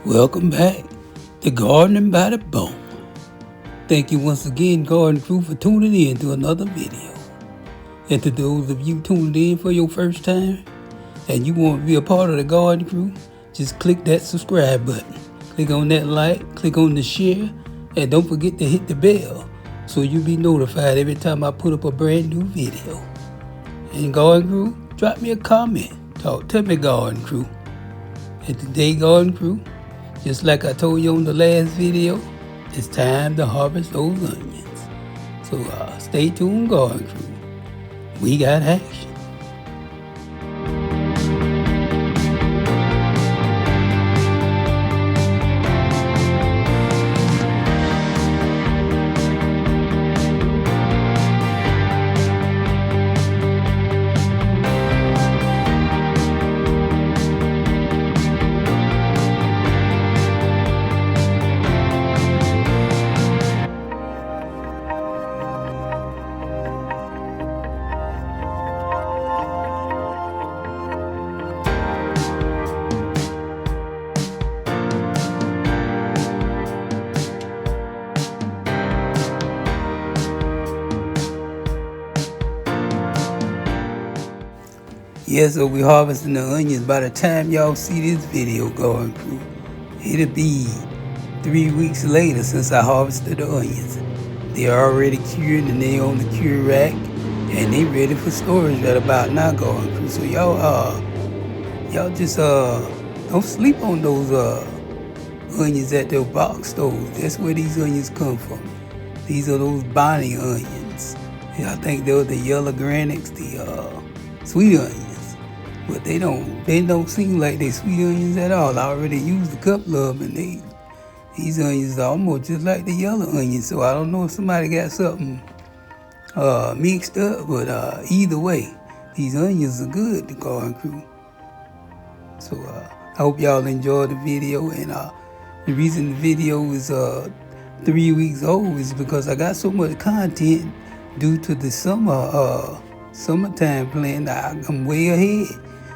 Welcome back to Gardening by the Bone. Thank you once again, Garden Crew, for tuning in to another video. And to those of you tuning in for your first time and you want to be a part of the Garden Crew, just click that subscribe button. Click on that like, click on the share, and don't forget to hit the bell so you'll be notified every time I put up a brand new video. And Garden Crew, drop me a comment. Talk to me, Garden Crew. And today, Garden Crew, just like I told you on the last video, it's time to harvest those onions. So stay tuned, Garden Crew. We got action. Yeah, so we harvesting the onions. By the time y'all see this video, Garden Crew, it'll be 3 weeks later since I harvested the onions. They're already cured and they on the cure rack and they ready for storage right about now, Garden Crew. So y'all just don't sleep on those onions at their box stores. That's where these onions come from. These are those Bonnie onions. Yeah, I think they're the yellow granics, the sweet onions. But they don't seem like they sweet onions at all. I already used a couple of them and these onions are almost just like the yellow onions. So I don't know if somebody got something mixed up, but either way, these onions are good, the Garden Crew. So I hope y'all enjoyed the video, and the reason the video is 3 weeks old is because I got so much content due to the summertime plan. I'm way ahead.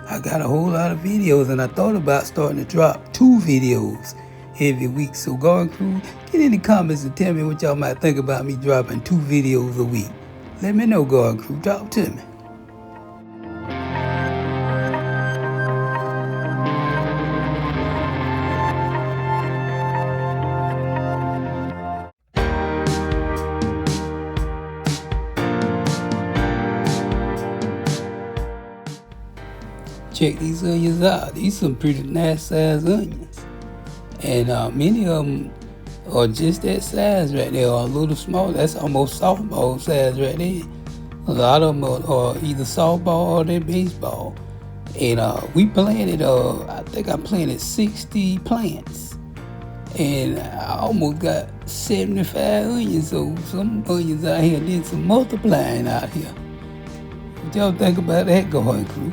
I got a whole lot of videos, and I thought about starting to drop 2 videos every week. So Garden Crew, get in the comments and tell me what y'all might think about me dropping 2 videos a week. Let me know, Garden Crew. Talk to me. Check these onions out. These some pretty nice sized onions. And many of them are just that size right there, or a little small. That's almost softball size right there. A lot of them are either softball or they're baseball. And we planted, I think I planted 60 plants. And I almost got 75 onions. So some onions out here did some multiplying out here. What y'all think about that, Garden Crew?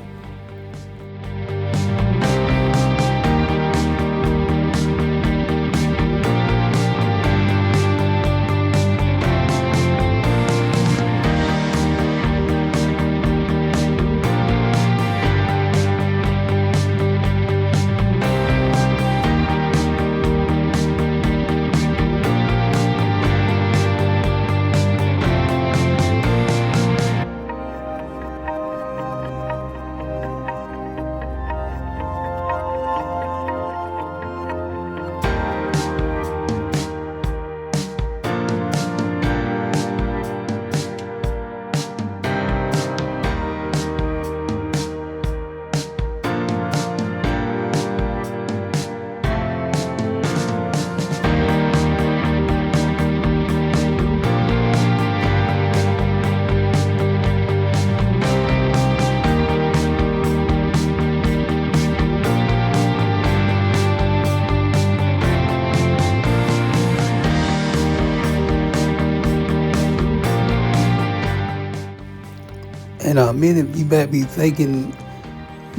And many of you might be thinking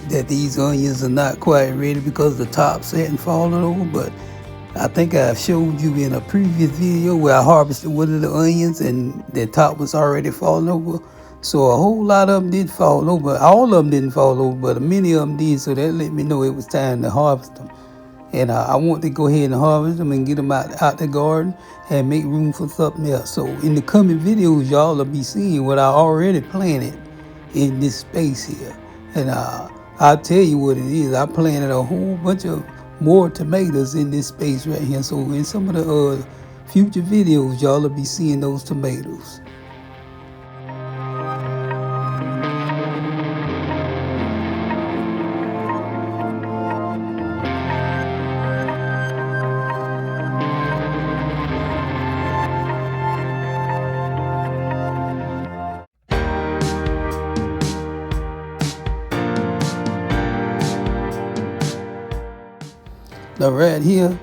that these onions are not quite ready because the tops hadn't fallen over, but I think I showed you in a previous video where I harvested one of the onions and the top was already falling over. So a whole lot of them did fall over. All of them didn't fall over, but many of them did, so that let me know it was time to harvest them. And I want to go ahead and harvest them and get them out the garden and make room for something else. So in the coming videos, y'all will be seeing what I already planted in this space here. And I'll tell you what it is. I planted a whole bunch of more tomatoes in this space right here. So in some of the future videos, y'all will be seeing those tomatoes. Now right here,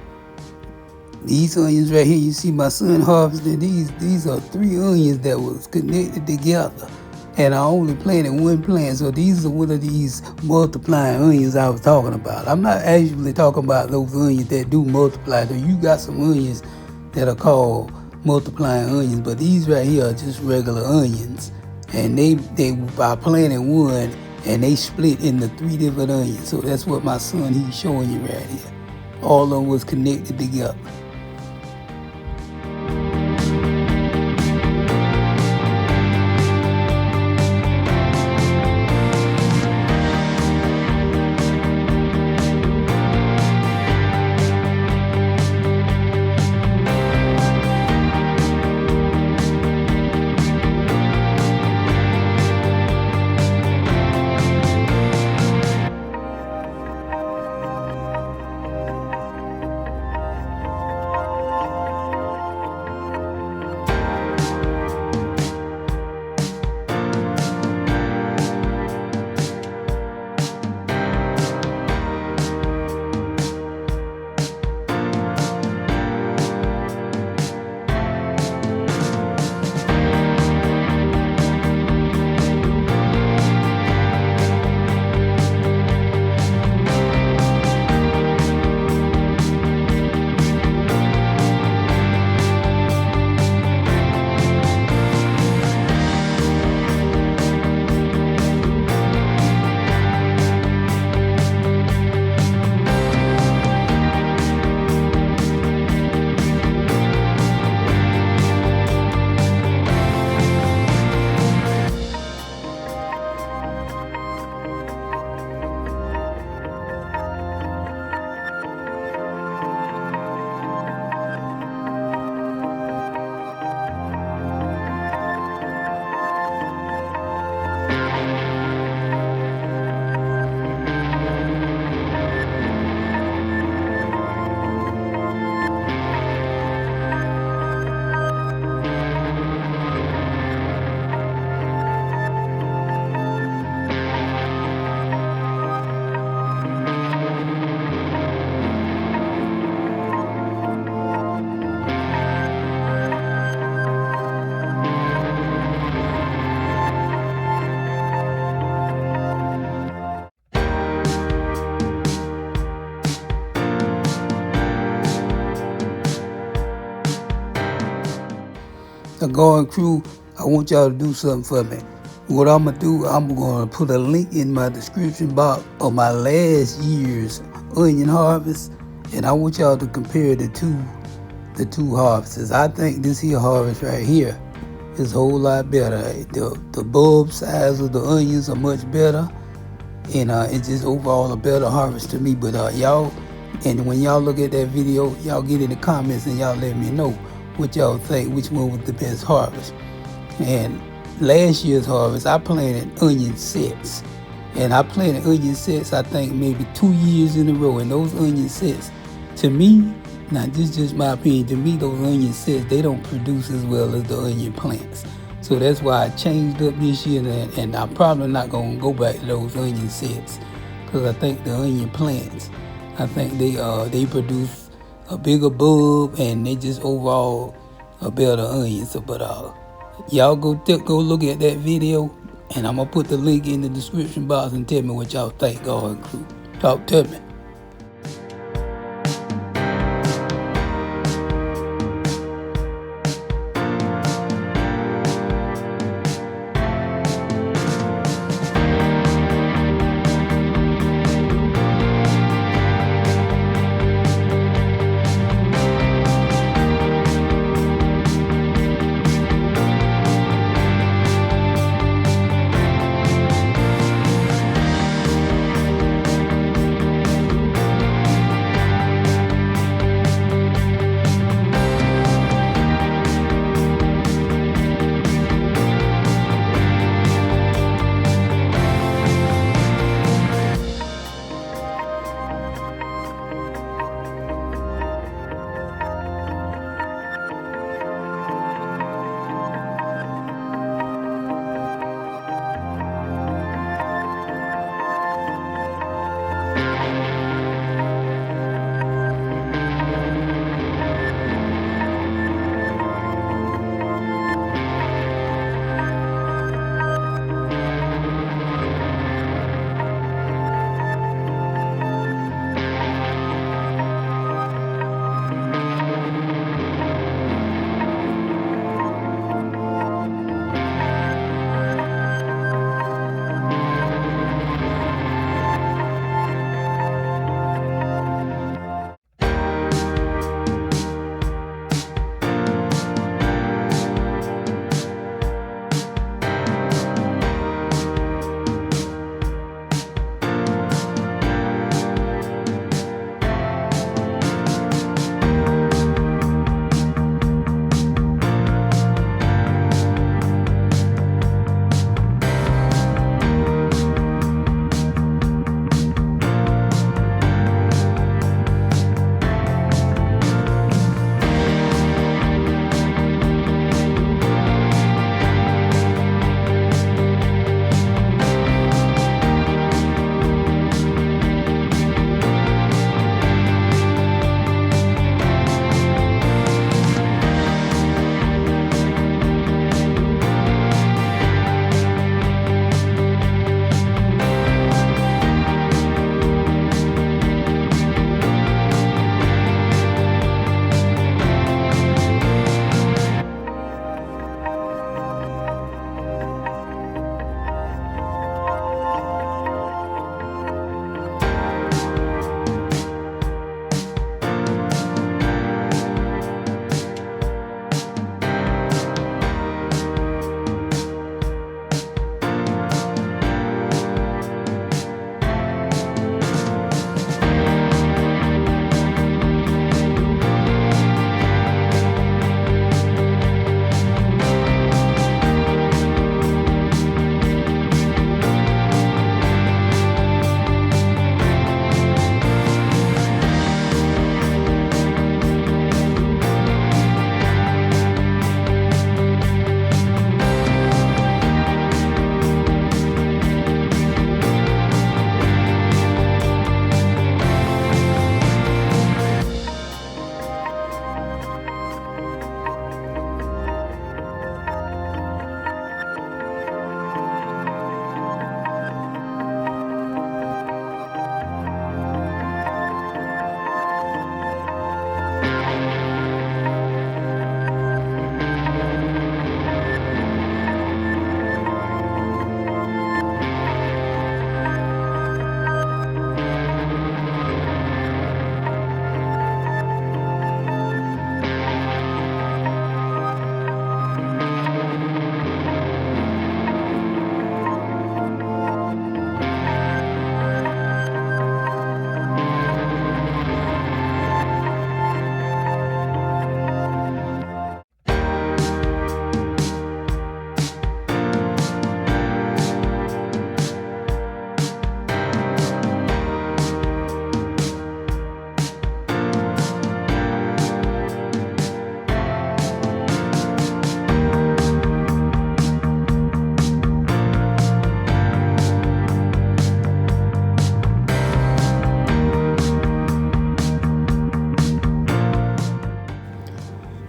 these onions right here, you see my son harvesting these are 3 onions that was connected together. And I only planted 1 plant, so these are one of these multiplying onions I was talking about. I'm not actually talking about those onions that do multiply. So you got some onions that are called multiplying onions, but these right here are just regular onions. And they by planting 1, and they split into 3 different onions. So that's what my son, he's showing you right here. All of them was connected together. The garden crew, I want y'all to do something for me. What I'm gonna do, I'm gonna put a link in my description box of my last year's onion harvest, and I want y'all to compare the two harvests. I think this here harvest right here is a whole lot better. The bulb size of the onions are much better, and it's just overall a better harvest to me. But y'all, and when y'all look at that video, y'all get in the comments and y'all let me know what y'all think, which one was the best harvest. And last year's harvest, I planted onion sets. And I planted onion sets, I think maybe 2 years in a row. And those onion sets, to me, now this is just my opinion, to me those onion sets, they don't produce as well as the onion plants. So that's why I changed up this year, and I'm probably not gonna go back to those onion sets, because I think the onion plants, I think they produce a bigger bulb, and they just overall a better onion. So, but y'all go look at that video, and I'm gonna put the link in the description box and tell me what y'all think, garden crew. Talk to me.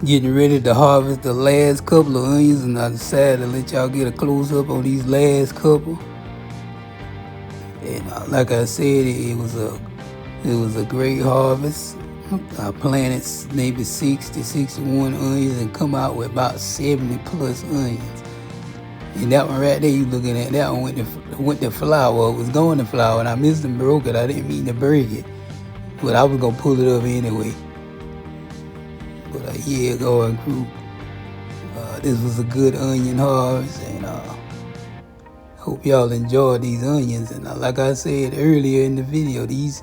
Getting ready to harvest the last couple of onions, and I decided to let y'all get a close up on these last couple. And like I said, it was a great harvest. I planted maybe 60, 61 onions and come out with about 70 plus onions. And that one right there you looking at, that one went to flower. It was going to flower, and I missed and broke it. I didn't mean to break it, but I was gonna pull it up anyway. But yeah, Garden Crew, this was a good onion harvest, and hope y'all enjoyed these onions. And like I said earlier in the video, these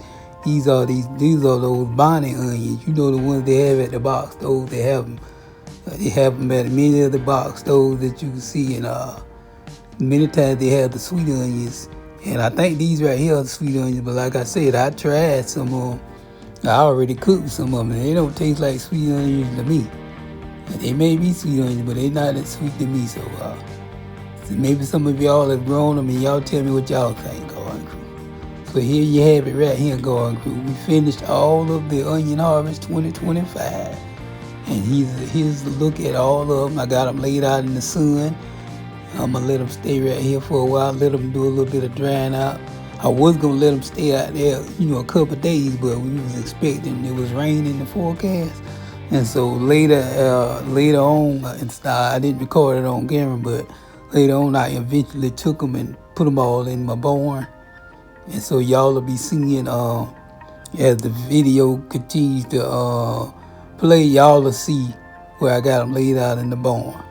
are those bonnet onions. You know, the ones they have at the box stores. They have them. They have them at many of the box stores that you can see. And many times they have the sweet onions. And I think these right here are the sweet onions. But like I said, I tried some of them. I already cooked some of them. And they don't taste like sweet onions to me. They may be sweet onions, but they're not as sweet to me. So maybe some of y'all have grown them, and y'all tell me what y'all think, Garden Crew. So here you have it right here, Garden Crew. We finished all of the onion harvest 2025. And here's the look at all of them. I got them laid out in the sun. I'm going to let them stay right here for a while, let them do a little bit of drying out. I was going to let them stay out there, a couple of days, but we was expecting it was rain in the forecast. And so later on, I didn't record it on camera, but later on I eventually took them and put them all in my barn. And so y'all will be seeing, as the video continues to play, y'all will see where I got them laid out in the barn.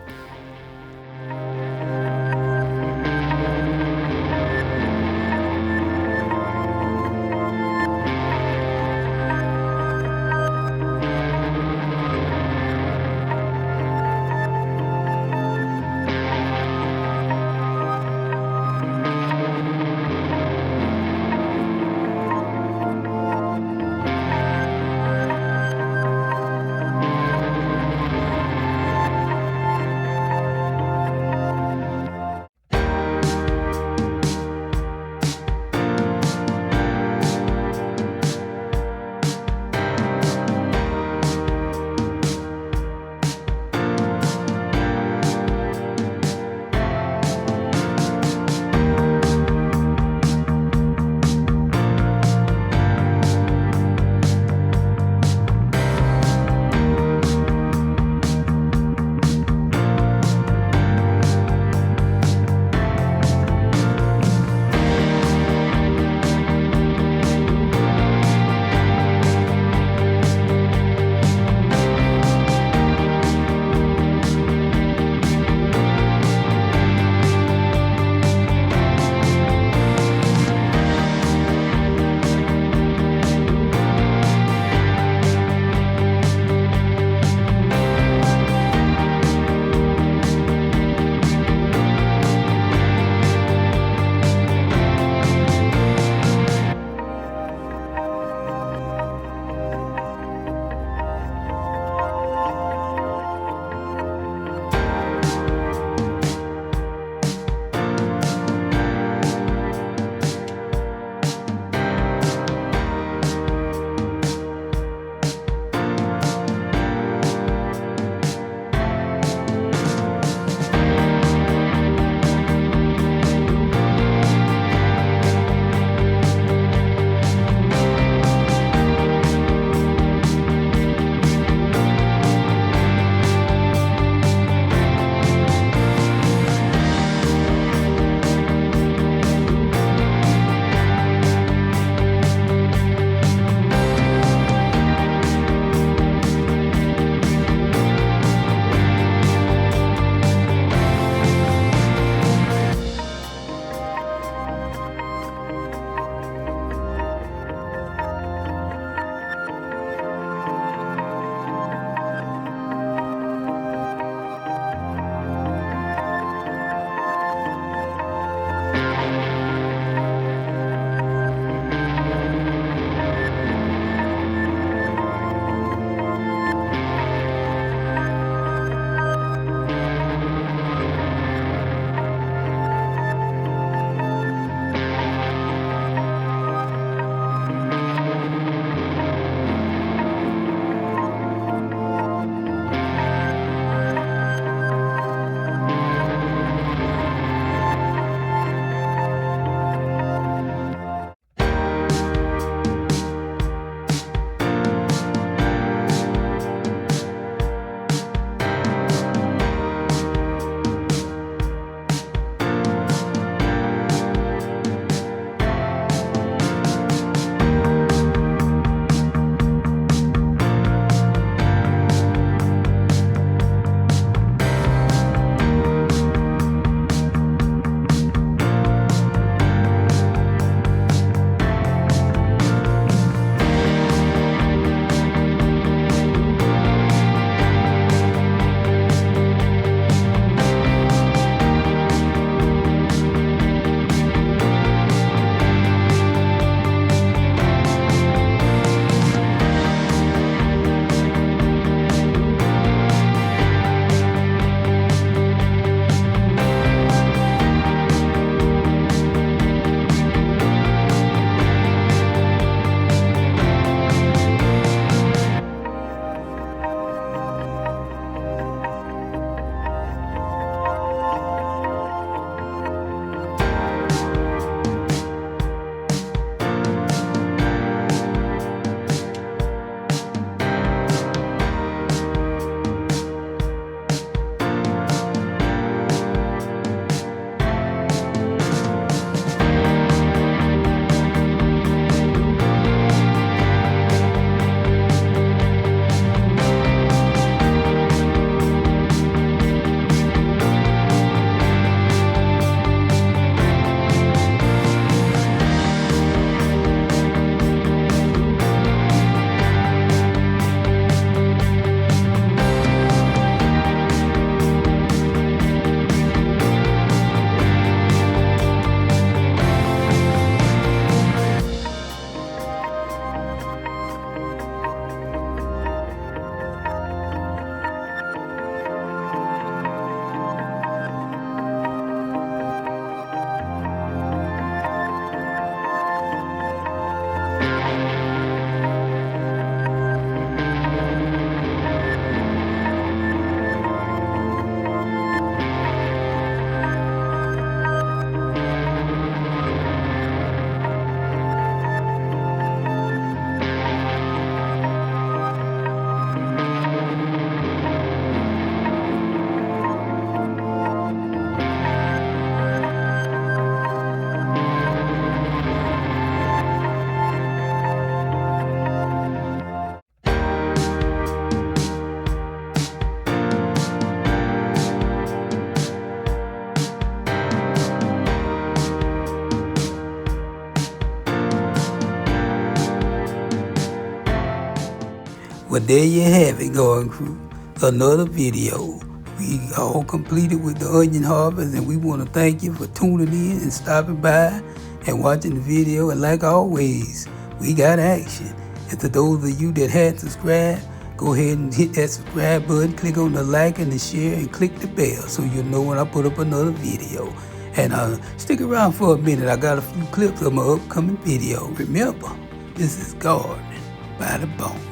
Well, there you have it, Garden Crew. Another video. We all completed with the onion harvest, and we want to thank you for tuning in and stopping by and watching the video. And like always, we got action. And to those of you that hadn't subscribed, go ahead and hit that subscribe button, click on the like and the share, and click the bell so you'll know when I put up another video. And stick around for a minute. I got a few clips of my upcoming video. Remember, this is gardening by the bone.